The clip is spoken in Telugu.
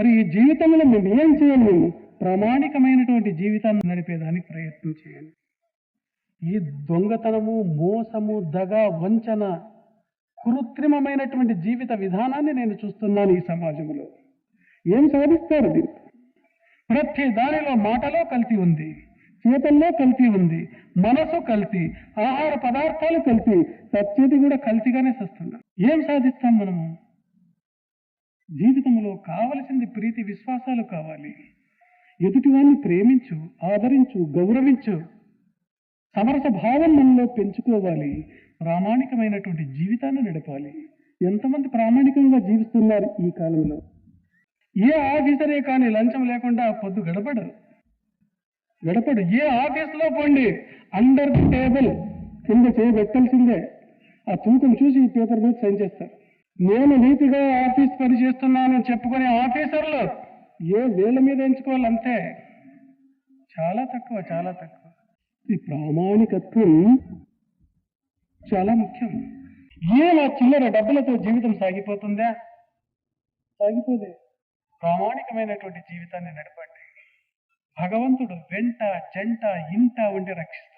మరి ఈ జీవితంలో మేము ఏం చేయాలి? మేము ప్రామాణికమైనటువంటి జీవితాన్ని నడిపేదానికి ప్రయత్నం చేయండి. ఈ దొంగతనము, మోసము, దగ, వంచన, కృత్రిమమైనటువంటి జీవిత విధానాన్ని నేను చూస్తున్నాను ఈ సమాజంలో. ఏం సాధిస్తారు దీన్ని? ప్రతి దానిలో మాటలో కల్తీ ఉంది, చేతల్లో కల్తీ ఉంది, మనసు కల్తీ, ఆహార పదార్థాలు కల్తీ, సత్యది కూడా కల్తీగానే వస్తున్నాం. ఏం సాధిస్తాం మనము? జీవితంలో కావలసింది ప్రీతి విశ్వాసాలు కావాలి. ఎదుటివాన్ని ప్రేమించు, ఆదరించు, గౌరవించు, సమరస భావం మనలో పెంచుకోవాలి. ప్రామాణికమైనటువంటి జీవితాన్ని నడపాలి. ఎంతమంది ప్రామాణికంగా జీవిస్తున్నారు ఈ కాలంలో? ఏ ఆఫీసరే కానీ లంచం లేకుండా పొద్దు గడపడు. ఏ ఆఫీస్లో పోండి, అండర్ ది టేబుల్ కింద చేయబెట్టాల్సిందే. ఆ తూకం చూసి ఈ పేపర్ మీద సైన్ చేస్తారు. నేను నీతిగా ఆఫీస్ పని చేస్తున్నానని చెప్పుకునే ఆఫీసర్లు ఏ వేల మీద ఎంచుకోవాలంతే. చాలా తక్కువ. ఈ ప్రామాణికత్వం చాలా ముఖ్యం. ఆ చిల్లర డబ్బులతో జీవితం సాగిపోతుందా? సాగిపోదే. ప్రామాణికమైనటువంటి జీవితాన్ని నడపండి. భగవంతుడు వెంట, జంట, ఇంట ఉండి రక్షిస్తాడు.